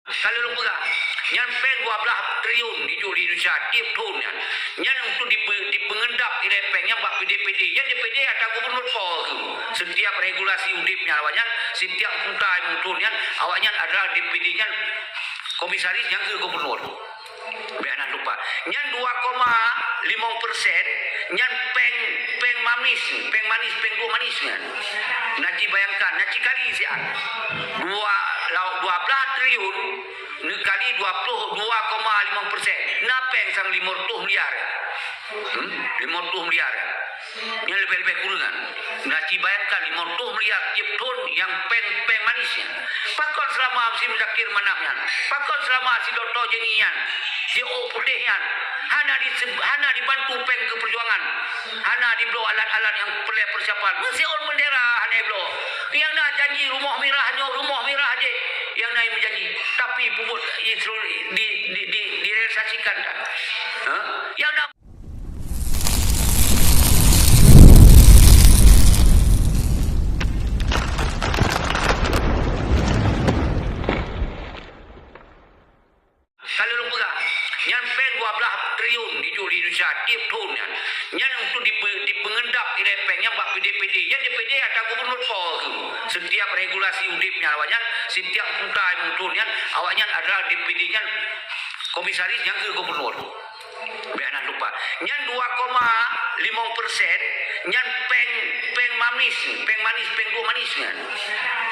Kalau lu pegang, yang pen 12 triliun di Indonesia tiap tahun yang untuk dipengendap di lepeng yang bak DPD, yang DPD ada gubernur tu. Setiap regulasi udipnya awaknya, setiap punta muturnya awaknya adalah DPD-nya komisaris yang ke gubernur. Biar lupa. Yang 2,5% yang peng manis, peng dua manis kan. Nanti bayangkan, nanti kali siap 12 triliun kali 22,5%. Napa yang sang 50 miliar? 50 miliar. Yang lebih-lebih kurungan. Nanti bayangkan 50 miliar tiap tahun yang peng manisnya. Pakon selama si Muzakir Manapnya. Pakon selama si Dr. Jenian. Si O Putihnya. Hana dibantu peng keperjuangan. Hana diblo alat-alat yang perlu persiapan. Masih on bendera hana diblo. Yang nak janji rumah merah aja. Yang nak menjanji. Tapi puput direalisasikan tak? Yang nak yang pen 12 triliun di Indonesia tiap tahun yang untuk dipengendap di lepeng yang bak DPD, yang DPD ada gubernur tu. Setiap regulasi udipnya awaknya, setiap punta muturnya awaknya adalah DPD-nya komisaris yang ke gubernur. Biar lupa. Yang 2,5% yang peng manis, peng dua manis kan.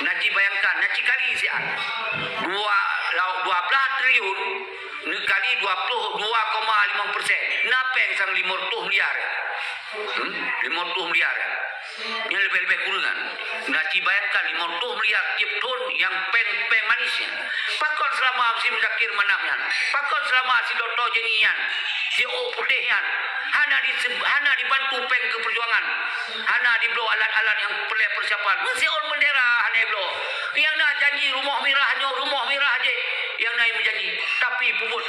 Nanti bayangkan, nanti kali siap 12 triliun kali 22,5%. Napa yang sang 50 miliar? 50 miliar. Yang lebih-lebih kurungan. Nanti bayangkan 50 miliar tiap tahun yang peng manisnya. Pakon selama si Muzakir Manapnya. Pakon selama si Dr. Jenian. Si O Putihnya. Hana dibantu peng keperjuangan. Hana diblo alat-alat yang perlu persiapan. Masih on bendera hana diblo. Yang nak janji rumah merah aja. Yang nak menjanji. Tapi puput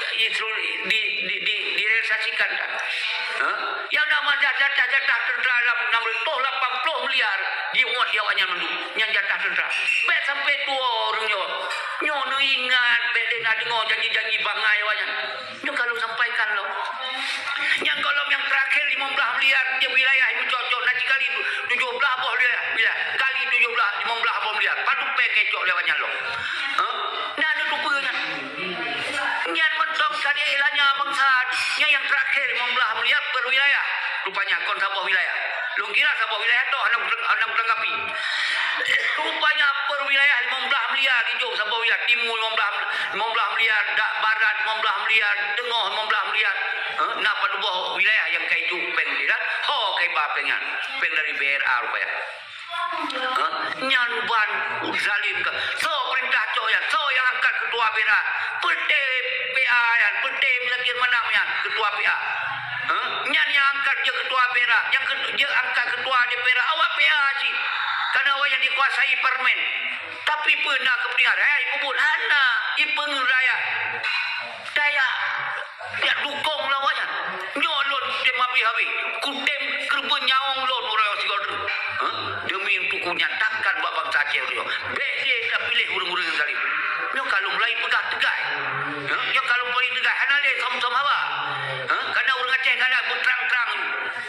direalisasikan tak? Yang nama jatah tentera dalam 80 miliar dimuat di awaknya mendu. Yang jatah tentera. Baik sampai tua orangnya. Nyo ingat baik dia nak dengar janji-janji bangai awaknya. Nyo kalau sampaikan lo. Yang kalau yang terakhir 15 miliar dia wilayah itu cocok nanti kali 17 boh dia. Kali 17 15 miliar. Padu pekecok lewatnya lo. Nah ada rupanya. Yang mentong tadi ilahnya bangsa yang terakhir 15 miliar per wilayah. Rupanya kon sabah wilayah. Lu kira sabah wilayah tu hendak tanggapi. Rupanya per wilayah 15 miliar hijau sabah wilayah. Timur 15 miliar, barat 15 miliar, tengah 15 miliar. Nak pada buah wilayah yang kaiju peng dia. Kai bapengan. Peng dari BRA rupanya. Nyan ban zalim ke. So perintah coyan. So yang angkat ketua BRA. Pete PA yang pete Muzakir Manap yang ketua PA. Nyan yang angkat je ketua BRA. Yang je angkat ketua DPR. Awak PA haji. Karena awak yang dikuasai parlimen. Tapi pernah kepentingan rakyat ikut hana ipengen rakyat. Daya ya dukung lawanya. Nyolon dem habis. Kutem kerbe nyawang lon orang sigol. Demi untuk menyatakan buat bangsa Aceh dia. Dia tak pilih urang-urang yang zalim. Nyo kalau mulai pegang tegai. Nyo kalau mulai tegai hana dia sama-sama apa? Karena orang Aceh kada berterang-terang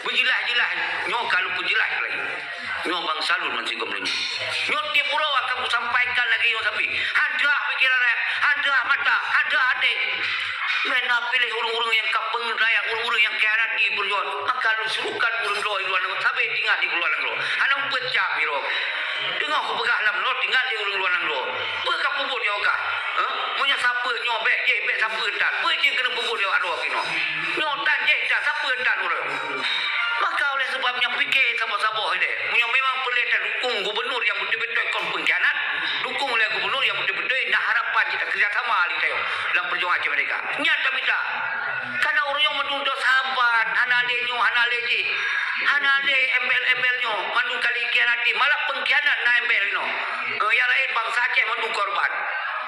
berjelas-jelas. Nyo kalau berjelas lagi. Nyo bangsa lun masih gomlin. Nyo tiap pura akan sampaikan lagi nyo sapi. Ada pikiran rakyat, ada mata, ada hati. Mena pilih urang-urang yang kapeng raya, urang-urang yang kehati berjuang. Maka lu suruhkan urang doa di luar negeri sampai tinggal di luar negeri. Anak pecah biro. Dengar aku pegah dalam lo tinggal di urang luar negeri. Berkah puput dia okah. Punya siapa nyobek je bek siapa entar. Pergi kena puput dia aro kino. Nyotan je dah siapa entar urang. Maka oleh sebabnya fikir sabah-sabah ini. Punya memang pelih dukung gubernur yang betul-betul kon pengkhianat. Dukung oleh gubernur yang betul-betul nak harapan kita kerjasama ali tayo dalam perjuangan Aceh mereka. Nyata minta. Karena orang yang menduduh sahabat, hanale nyo, hanale ji. Hanale embel-embel nyo, mandu kali khianati, malah pengkhianat na embel nyo. Yang lain bangsa Aceh mandu korban.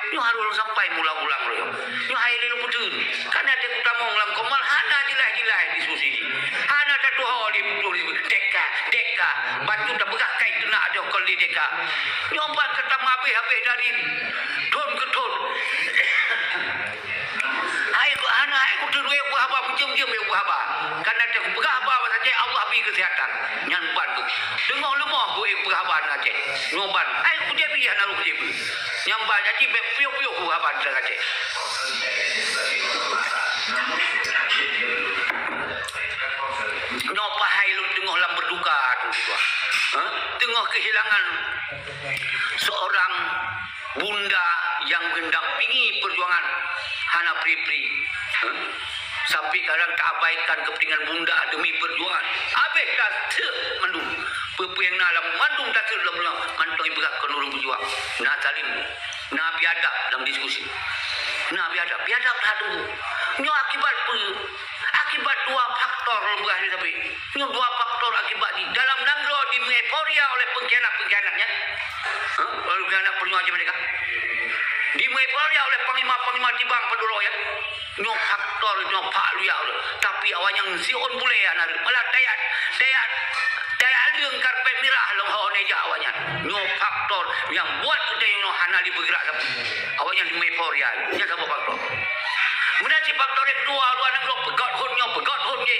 Nyo harus sampai mula-ulang lo. Nyo hai lu putun. Karena dia utama ulang komal hana jelas-jelas diskusi. Hana satu hal di putul deka. Batu dah begah kai kena ada kali deka. Nyo ban ketama habis dari ton ke ton. kesihatan nyan ban tu dengar lemah ku perhaban Aceh nyoban ai ku je biar naru je nyamban jadi piu-piu ku haban Aceh nyopa hai lu tengah lam berduka tu tengah kehilangan seorang bunda yang mendampingi perjuangan Hana Pripri sampai kadang tak abaikan kepentingan bunda demi perjuangan habis dah mandung yang dalam mandung tak dalam mantong ibu kenurung berjuang nak salim nak biadab dalam diskusi nak biadab dah tunggu nyo akibat dua faktor lembah ni tapi nyo dua faktor akibat di dalam nangro di euforia oleh pengkhianat-pengkhianatnya oleh pengkhianat perjuangan mereka di euforia oleh panglima-panglima tibang penduro ya nyo faktor nyo pak luya tapi awak yang zion boleh anar malah dayat aliung karpet merah long ho neja awaknya nyo faktor yang buat kita nyo hanali bergerak tapi awaknya di euforia nya apa faktor kemudian si faktor yang kedua luar nang pegot hun je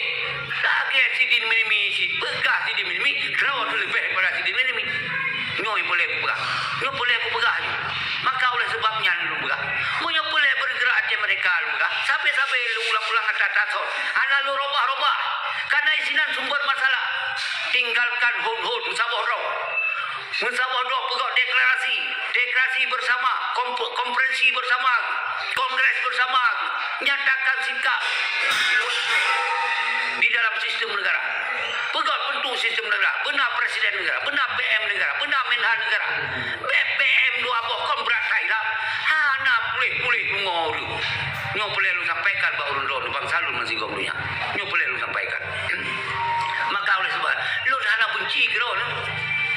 lagi sidin minimi si pegah sidin minimi draw lebih daripada sidin minimi nyo boleh bergerak nyo boleh bergerak maka oleh sebabnya lu bergerak nyo boleh bergerak aja mereka lu bergerak sampai ulang-ulang atat-atat ana lu robah karena isinan sumber masalah tinggalkan hun musabah doa pegawai deklarasi bersama konferensi bersama kongres bersama nyatakan sikap di dalam sistem negara pegawai bentuk sistem negara benar presiden negara benar PM negara benar Menhan negara BPM dua bokom berat hilang hana boleh nyo boleh lu sampaikan Pak Urun Bang Salun masih gomnya nyo boleh lu sampaikan maka oleh sebab lu hana benci kero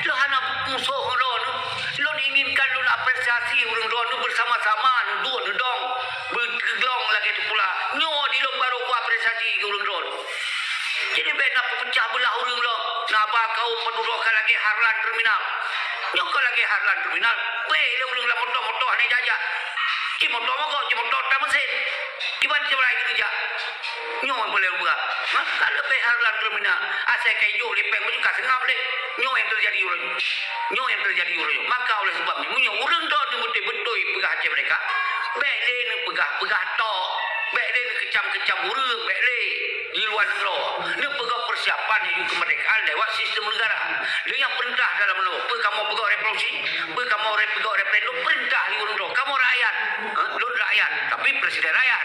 lu hana musuh lu inginkan lu apresiasi urang doa bersama-sama dua dong bergelong lagi tu pula nyo di long baru ku apresiasi urang doa jadi bena pecah belah urang lo naba kau pendudukan lagi harlan terminal nyo ko lagi harlan terminal we le urang la motor ni jajak ki motor tak mesin kiban cerai kerja nyo boleh buat kalau pe harlan terminal asal kayu lepeng juga senang leh nyo yang terjadi urang maka oleh sebab ni munyo urang dah betul-betul pegah Aceh mereka baik le pegah tok baik le kecam-kecam urang baik le di luar negara ni pegah persiapan hidup kemerdekaan lewat sistem negara le yang perintah dalam negara kamu pegah revolusi kamu pegah referendum perintah di urang kamu rakyat rakyat tapi presiden rakyat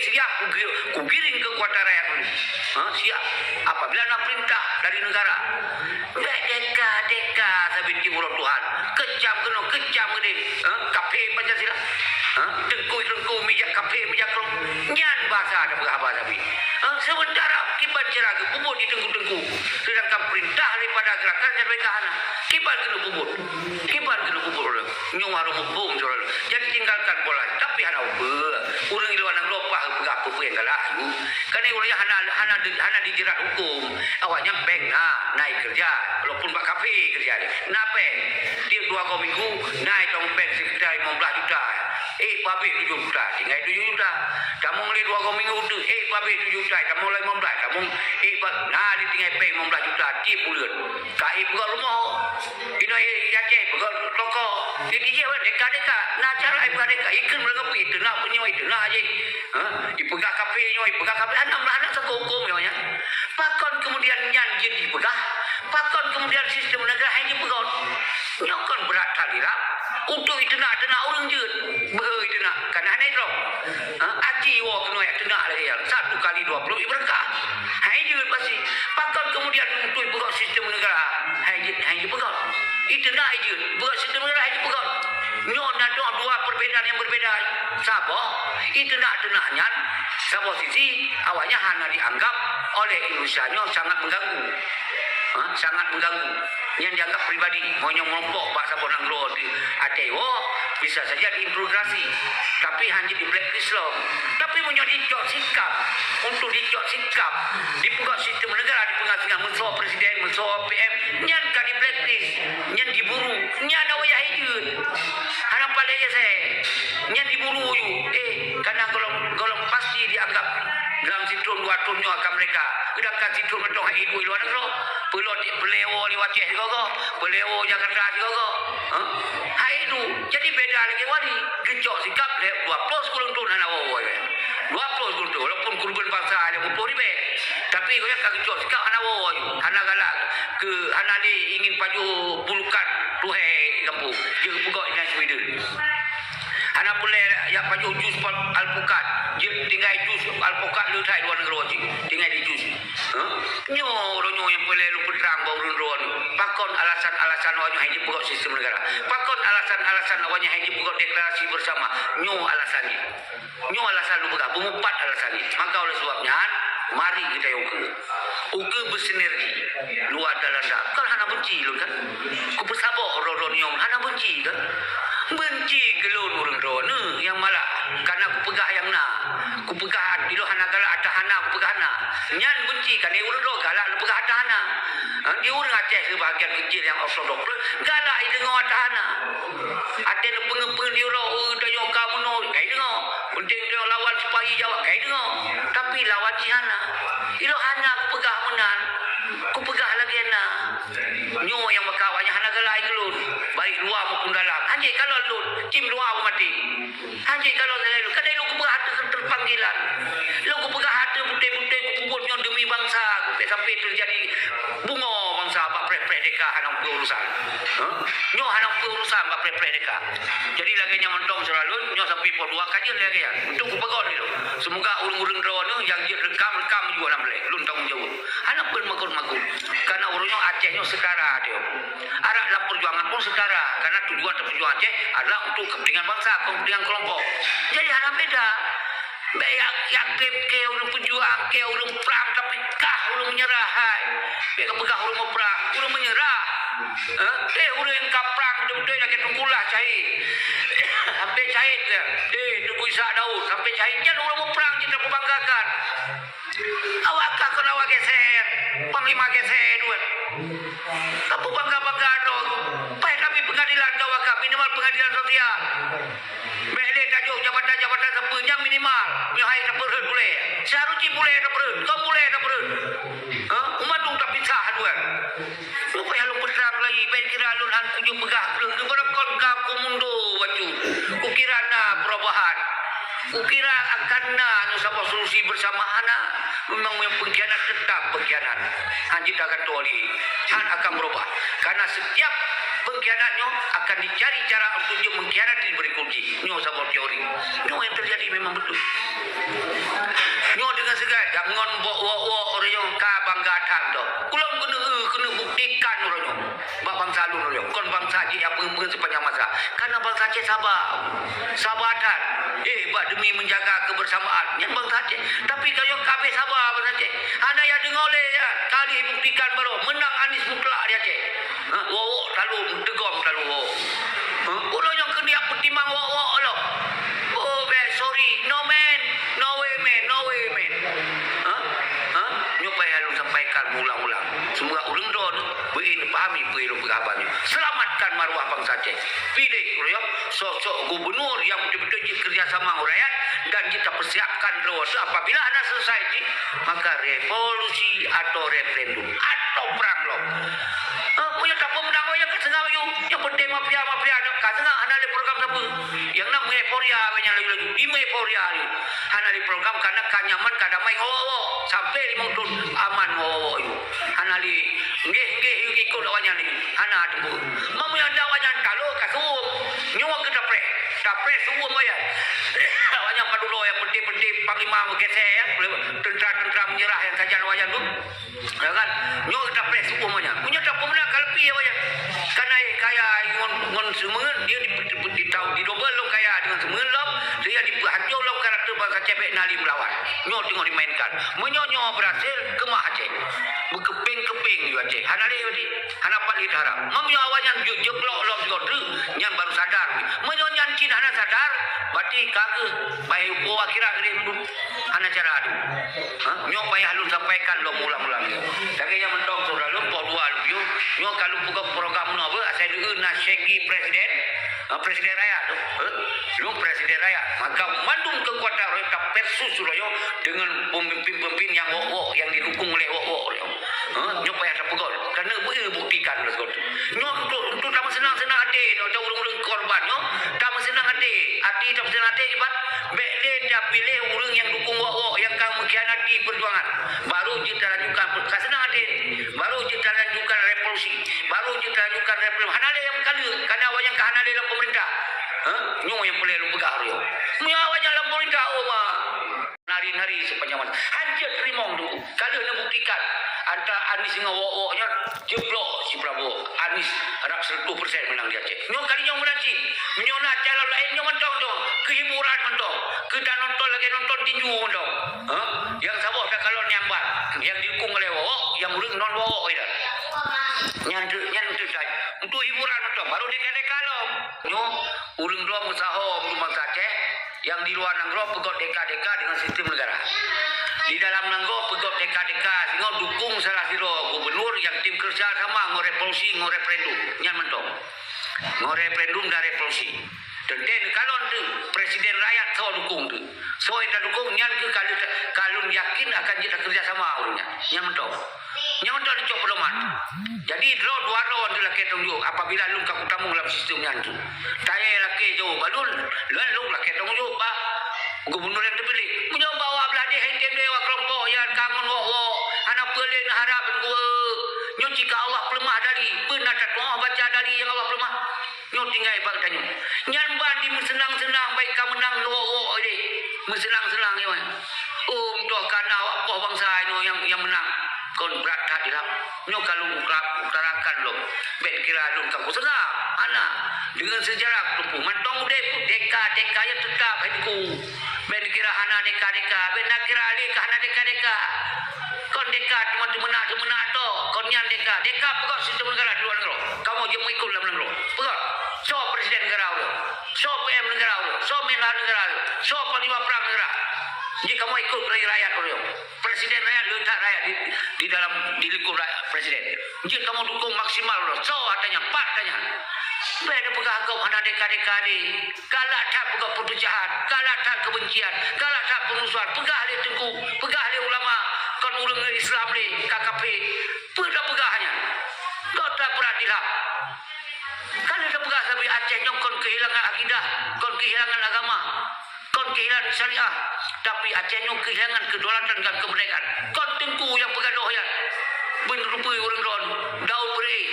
siap ku giring kekuatan rakyat siap apabila nak perintah dari negara deka sabiti urang Tuhan kejam ni kafe Pancasila dengku mijak kafe mijak krong nyan bahasa ada berapa tapi sementara kiban ceraga bubur di dengku sedangkan perintah daripada gerakan yang mereka hana kiban kena bubur nyong harum bom jadi tinggalkan bola tapi hana urang di luar negara apa yang kalah karena urang hana dijerat hukum awaknya bank naik kerja walaupun pak kafe kerja dia nape tiap 2 minggu naik tong bank sekitar 15 juta babe 7 juta tinggal 7 juta kamu ngeli 2 minggu tu babe 7 juta kamu mulai 15 kamu ditinggal bank 15 juta tiap bulan kai pegawai rumah ino Aceh pegawai toko jadi je deka nak cara deka ikan mereka pergi itu nak punya itu nak aje ipegah kafe anak sekokom nya pakon kemudian nyan jadi pegah pakon kemudian sistem negara hanya pegawai nyokon berat halirap untuk itu nak urang jeut itu nak kan aneh dong aji wo kena kena lagi 1 kali 20 berkah hai jeut pasti pakon kemudian untuk pegawai sistem negara hanya pegawai itu nak jeut pegawai sistem negara hanya pegawai nyon nak dua perbezaan yang berbeza sabo itu nak nyan sabo sisi awaknya hanya dianggap oleh Indonesia sangat mengganggu yang dianggap pribadi hanya melompok bahasa bonang lo di Aceh bisa saja diintegrasi tapi hanya di blacklist lo tapi menjadi sikap untuk dicok sikap di pegawai sistem negara di pengasingan mensuah presiden mensuah PM nyan ka di blacklist nyan diburu nyan awak hijau hana pada ya saya nyan diburu you karena golong pasti dianggap dalam sintrum 2 tahun akan mereka sedangkan sintrum mentong ibu luar negara Aceh juga, Peleo Jakarta juga. Hai itu, jadi beda lagi wali. Kecok sikap, 20 kurang tu nak awal. 20 kurang tu, walaupun kurban bangsa ada 20 ribu. Tapi kau yang kecok sikap anak awal. Anak galak ke anak dia ingin paju bulukan tuhai kampung. Dia pegawai dengan Sweden. Anak boleh yang paju jus alpukat. Dia tinggal jus alpukat lu thai luar negara je. Tinggal di jus. Nyo yang boleh lu peterang bau run. Pakon alasan-alasan awaknya haji pegawai sistem negara. Pakon alasan-alasan awaknya haji pegawai deklarasi bersama. Nyo alasannya. Nyo alasan lu pegawai. Pengumpat alasannya. Maka oleh sebabnya mari kita uke bersinergi luar dalam dah. Kan hana benci lu kan. Ku bersabar roron yang hana benci kan. Benci gelon orang rona yang malah karena ku pegah yang na. Ku pegah hati lu hana galak ada hana ku pegah hana. Nyan benci kan dia orang ro galak lu pegah ada hana. Dia orang Aceh sebahagian kecil yang ortodok galak dia dengar ada hana. Ada lu pengepeng dia ro dayo kamu no kai dengar. Penting dia lawan supaya jawab kai dengar. Tapi lawan si hana. Ilo hana ku pegah menan. Ku pegah lagi hana. Nyo yang berkawannya hana galak gelon. Baik luar maupun dalam. Anjir kalau lu tim luar mati. Anjir kalau lu kadang lu ku berhati terpanggilan. Lu ku berhati putih-putih ku puputnya demi bangsa. Sampai terjadi bunga bangsa bak pre-pre deka hanang urusan. Nyo hanang urusan bak pre-pre deka. Jadi lagi nya mentong selalu nyo sampai po dua kajian lagi ya. Untuk ku pegon itu. Semoga urung-urung drone yang dia rekam juga nak boleh. Lu tanggung jawab. Anak pun makul-makul. Karena urungnya Acehnya setara dia. Arah dalam perjuangan pun setara. Karena tujuan perjuangan Aceh adalah untuk kepentingan bangsa, kepentingan kelompok. Jadi ada beda. Yang ke urung perjuang, ke urung perang tapi kah urung menyerah. Hai. Dia pegah urung perang, urung menyerah. Urung yang kaprang betul-betul lagi tunggulah cahit. Sampai cahit ke. Tunggu Isa Daud sampai cahit kan urung perang kita berbanggakan. Awak kau awak geser, panglima geser duit. Kamu bangga-bangga dong. Baik kami pengadilan kawak minimal pengadilan sosial. Beli tajuk jabatan-jabatan sepunya minimal. Yang hai terperut boleh. Seharusnya boleh terperut. Kau boleh terperut. Umat tu tak pisah duit. Supaya lu peserang lagi. Baik kira lu han kuju pegah. Kepada kon kaku mundur baju. Kukira na perubahan. Kukira akan na sama solusi bersama anak. Memang yang pengkhianat tetap pengkhianat. Anjir akan tuali. Han akan berubah. Karena setiap pengkhianatnya akan dicari cara untuk dia mengkhianati diberi kunci. Nyo sama teori. Nyo yang terjadi memang betul. Nyo dengan segala yang ngon wo orang yang ka bangga tak tu. Kulon kena buktikan orang yang. Bak bangsa lu orang yang. Kon bangsa je yang pengen sepanjang masa. Karena bangsa Aceh sabar. Sabarkan. Bak demi menjaga kebersamaan. Yang bangsa Aceh. Tapi kalau kabeh sabar bangsa Aceh. Hana yang dengar oleh ya. Kali buktikan baru menang Anies mutlak di Aceh. Wo lalu degom lalu wo. Orang yang kena pertimbang wo lo. Oh, sorry, no man, no way man. Nyupai halu sampaikan ulang-ulang. Semoga urang don begini pahami begitu pengabarnya. Selamatkan maruah bangsa Aceh. Pilih ya sosok gubernur yang betul-betul kerjasama rakyat dan kita persiapkan dulu apabila ada selesai maka revolusi atau referendum atau perang lo. Punya tak pemenang yang kesengah yang penting mafia kasengah ada di program apa yang nak euforia banyak lagi di euforia ni hana di program karena kanyaman kadamai sampai di mungkin aman hana di nggih ikut awaknya ni hana di mamu yang awaknya kalau kasum nyawa ke dapre semua moyan awaknya padulo yang penting panglima geser ya tentara menyerah yang saja awaknya tu ya kan nyawa dapre semua moyan punya tak pemenang kalpi awaknya karena kaya ngon semengen dia di double lo kaya dengan semengen lo dia dihancur lo karakter bangsa Aceh nali melawan nyo tengok dimainkan menyo berhasil kemah Aceh berkeping-keping di Aceh hana dia di hana paling harap menyo awalnya jeblok lo sekolah nyan baru sadar menyo nyan cin hana sadar berarti kagak baik ko akhirat dia hana cara adu nyo payah lu sampaikan lo mula-mula tapi yang mendong saudara lu po dua lu nyo kalau buka program no apa asal na segi presiden rakyat lu presiden rakyat maka mandung kekuatan rakyat versus loyo dengan pemimpin yang yang didukung oleh nyo payah terpegot karena buktikan Aceh cepat. Beklen dia pilih orang yang dukung wak yang akan mengkhianati perjuangan. Baru kita lanjutkan senang Aden. Baru kita lanjutkan revolusi. Baru kita lanjutkan revolusi. Hanale yang kala karena awak yang hanale dalam pemerintah. Nyo yang boleh lu pegang dia. Mu awak dalam pemerintah mah. Nari-nari sepanjang masa. Hanya terimong tu. Kalau nak buktikan antara Anies dengan wak-waknya jeblok si Prabowo. Anies harap 100% menang di Aceh. Nyo kali yang menang si. Nyo nak cara lain nyo mentong tu. Kehiburan mentong. Kita nonton lagi nonton tinju mentong. Yang sabah dah kalau nyambat. Yang didukung oleh wak, yang urang non wak dah. Nyantu saja. Untuk hiburan mentong. Baru deka-deka lo. Nyo urang dua musahom rumah Aceh. Yang di luar Nanggro pegot deka-deka dengan sistem negara. Di dalam Nanggro pegot deka-deka sehingga dukung salah siro gubernur yang tim kerja sama ngorevolusi ngoreferendum nyan mentong. Ngoreferendum dan revolusi. Dan kalau tu presiden rakyat so dukung tu. So kita dukung nyan ke kalau yakin akan kita kerja sama orangnya. Nyan mentong. Nyan mentong dicok pedoman. Jadi dua roh tu laki tunggu apabila lu kau tamu dalam sistem nyan tu. Taya laki jauh balun lu laki tunggu pak gubernur yang terpilih menyoba awak beladi hentian dewa kelompok yang kangen wak anak pelin harap gua nyo jika Allah pelemah dari benar tak baca dari yang Allah pelemah nyo tinggal bang tanya nyan bandi senang-senang baik kamu menang wak deh senang-senang ya untuk karena awak poh bangsa yang menang kon berat tak dilap nyo kalau utarakan lo baik kira lu kamu senang anak dengan sejarah tumpu mantong deka yang tetap hidupku ben kira hana deka ben nak kira ali hana deka kon deka cuma temena to kon nyan deka pegak sistem negara di luar negara kamu je mau ikut dalam negara pegak so presiden negara lo so PM negara lo so menhan negara lo so panglima perang negara jika kamu ikut rakyat lo presiden rakyat lu tak rakyat di dalam di lingkup presiden jika kamu dukung maksimal lo so katanya pak tanya beda pegah kau anak deka ni kalau tak pegah perpecahan kalau tak kebencian kalau tak pengusuhan pegah dia tengku pegah dia ulama kon urang Islam ni KKP pegahnya kau tak beradilah kalau tak pegah sampai Aceh kon kehilangan akidah kon kehilangan agama kon kehilangan syariah tapi Aceh kehilangan kedaulatan dan kemerdekaan kon tengku yang pegah doyan berupa orang ron daun beri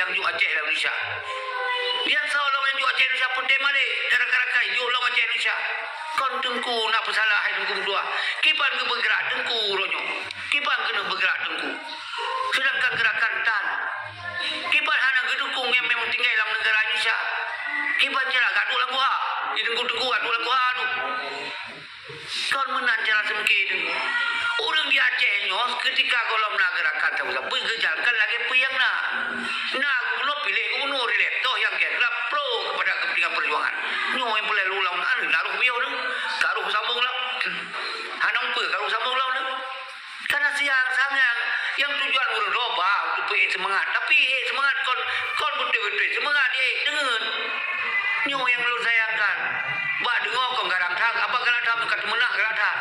yang ju Aceh dalam Indonesia. Yang seolah yang ju Aceh Indonesia pun temale rakai ju ulang Aceh Indonesia. Kon tengku nak bersalah hai tengku berdua. Kipan ke bergerak tengku ronyo. Kipan kena bergerak tengku. Sedangkan gerakan tan. Kipan hana gedukung yang memang tinggal dalam negara Indonesia. Kipan jarak gaduh lang gua. Di tengku gaduh lang gua tu. Kon menang jarak semkin. Orang di Aceh nyos ketika kalau nak gerakan tak usah bergejalkan lagi puyang nak. Nah, gubernur pilih gubernur relate toh yang kira pro kepada kepentingan perjuangan. Nyo yang boleh lulang naruh biau tu. Karuh sambung lah. Hanong pe karuh sambung lah tu. Karena siang sangat yang tujuan urang roba untuk pergi semangat. Tapi semangat kon betul-betul semangat dengan nyo yang lu sayangkan. Ba dengar kau garang tak apa garang tak kat menang garang tak.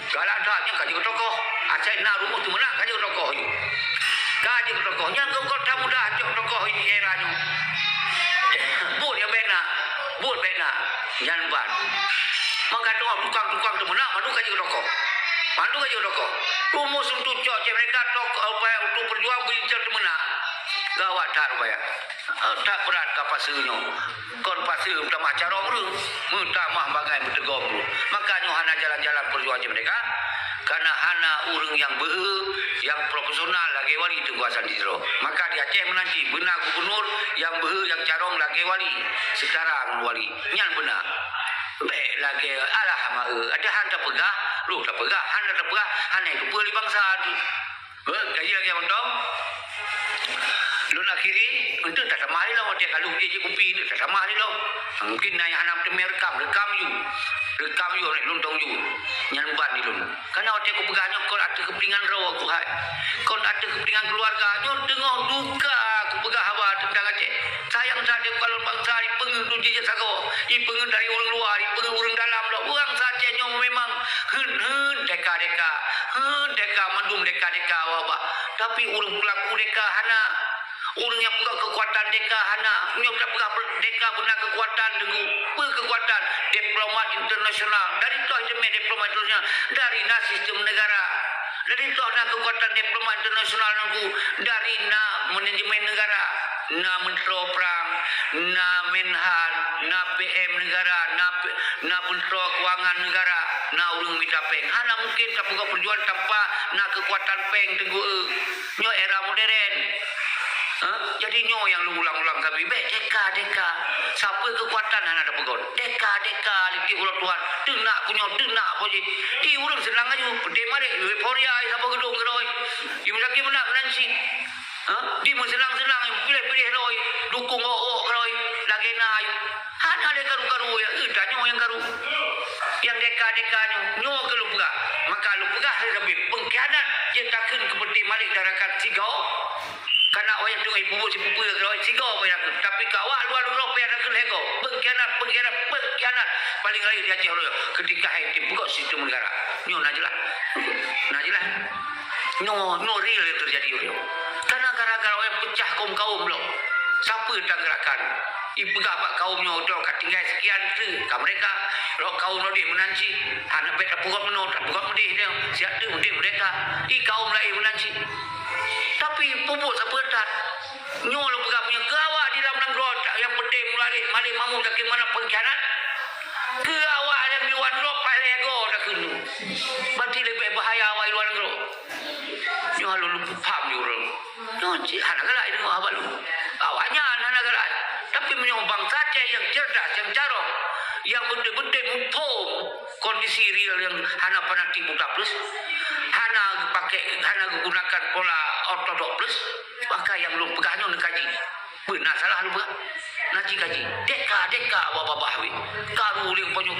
Garang tak nya kaji tokoh. Aceh nak rumah tu menang kaji tokoh tu. Kaji tokoh nya kau tak mudah cok tokoh ini era ni. Buat yang bena. Jangan ban. Maka tukang tu menang mandu kaji tokoh. Rumus untuk cok mereka tokoh upaya untuk berjuang bincang tu menang. Gawat tak rupaya. Tak berat kapasnya. Kon pasir udah macara orang. Minta mah bagai bertegom dulu. Makanya hana jalan-jalan perjuangan mereka. Karena hana orang yang yang profesional lagi wali itu kuasa di jero. Maka di Aceh menanti benar gubernur yang yang carong lagi wali. Sekarang wali. Nyan benar. Baik lagi alah ada hanta pegah. Lu tak pegah. Hana tak pegah. Hana itu peli bangsa tu. Gaji lagi yang mentong. Lu nak kiri, itu tak sama hari lah. Dia kalau dia kopi ni tak sama hari lah. Mungkin naya anak temer rekam you, luntong you, nyanban ni lun. Karena dia ko pegahnya kau ada kepentingan rawa tu hai. Kau ada kepentingan keluarga, you dengar duka ko pegah apa tentang Aceh. Sayang saja kalau bangsa ni pengen tu je sago, i pengen dari orang luar, i pengen orang dalam lah. Orang saja yang memang deka mendung deka wabah. Tapi orang pelaku deka hana orang yang punya kekuatan deka hana nyo tak pegah deka guna kekuatan dengan kekuatan diplomat internasional dari tu sistem diplomat internasional dari sistem negara dari tu nak kekuatan diplomat internasional nunggu dari manajemen negara menteri perang menhan PM negara menteri keuangan negara urung minta peng hana mungkin tak pegah perjuangan tanpa kekuatan peng tenggu nyo era modern. Jadi nyo yang lu ulang-ulang kami deka siapa kekuatan anak ada pegon deka liti ulang Tuhan denak punya denak apa je di urang senang aja pedih mari euforia siapa gedung geroi di lagi menang nansi di senang-senang pilih-pilih roi dukung geroi lagi naik ada karu-karu ya tanya yang karu yang deka nyo ke lu pegah maka lu pegah lebih pengkhianat dia takkan kepenting malik darakat tiga karena orang tu ibu si pupu kalau sigo bayar tapi kawak luar payah nak lego pengkhianat paling lain dia jauh ketika itu buka sistem negara nyo najelah no real yang terjadi orang karena gara-gara orang pecah kaum lo siapa tak gerakan ibu gak kaumnya udah tinggal sekian tu ke mereka kalau kaum lo dia menanci anak beta pukul menodih dia siap tu mereka kaum lain menanci tapi pupuk sepedat nyol punya gawak di dalam nanggrot yang penting malik mamu tak mana pengkhianat ke awak yang di luar nanggrot paling ego dah kena berarti lebih bahaya awak di luar nanggrot nyo halu lu paham di orang nyo cik anak galai dengan awak lu awaknya anak galai tapi menyong bangsa yang cerdas yang jarong yang betul-betul mumpung kondisi real yang hana panati buta plus hana gunakan pola ortodok plus maka yang lu pegahnya nak kaji benar salah lu pegah naji kaji deka bapak hawi karu ling ponyo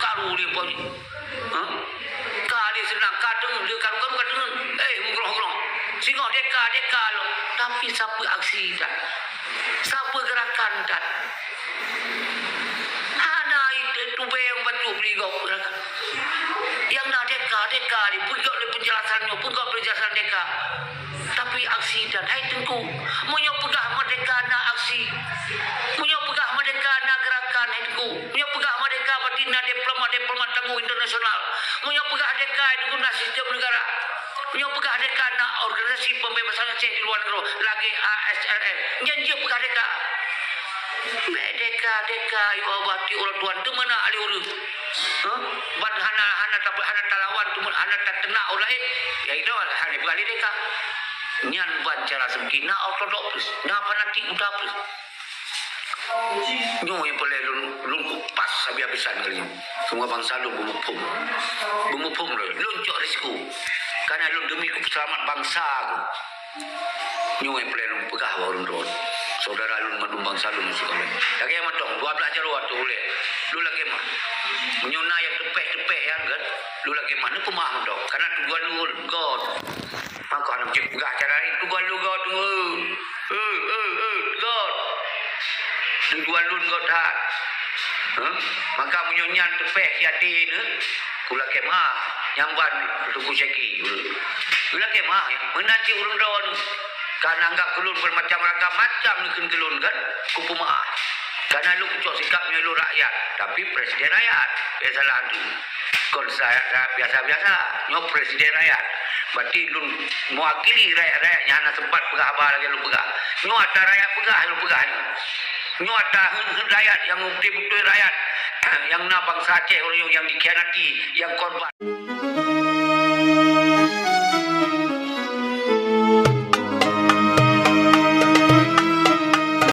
kali senang kadang dia karu mugroh singo deka lo tapi siapa aksi dah siapa gerakan dah hana itu yang batu beli kau gerakan yang nak deka ni pun penjelasannya pun kau penjelasan deka tapi aksi dan hai tengku munyo pegah merdeka na aksi munyo pegah merdeka na gerakan hai tengku munyo pegah merdeka batina diplomat tangguh internasional munyo pegah deka itu na sistem negara munyo pegah deka na organisasi pembebasan Aceh di luar negeri lagi ASLM janji pegah deka deka iwa bati orang tuan tu mana ali urus ban hana talawan tu hana tak kena oleh ya itu hana bali deka nyan ban cara semkina ortodoks na panati udapus nyo yang boleh lun kupas habis-habisan kali semua bangsa lu bumupum luncok risiko karena lu demi keselamatan bangsa nyo yang boleh lun pegah warung ron saudara lu mandung bangsa lu mesti kau lagi mah dong 12 jam waktu boleh lu lagi mah nyona yang tepeh ya kan lu lagi mana pemaham dong karena tujuan lu god maka anak cik pegah cara ini tujuan lu god god tujuan lu god hat maka menyonyan tepeh siati ni kula kemah nyamban tuku seki kula kemah menanci urun dawan karena enggak kelun bermacam-macam ni kelun kan kupu maaf karena lu kucuk sikapnya lu rakyat tapi presiden rakyat salah tu kon saya biasa-biasa nyo presiden rakyat berarti lu mewakili rakyat-rakyatnya anak sempat pegah abah lagi lu pegah nyo ada rakyat pegah lu pegah nyo ada rakyat yang betul-betul rakyat yang na bangsa Aceh orang yang dikhianati yang korban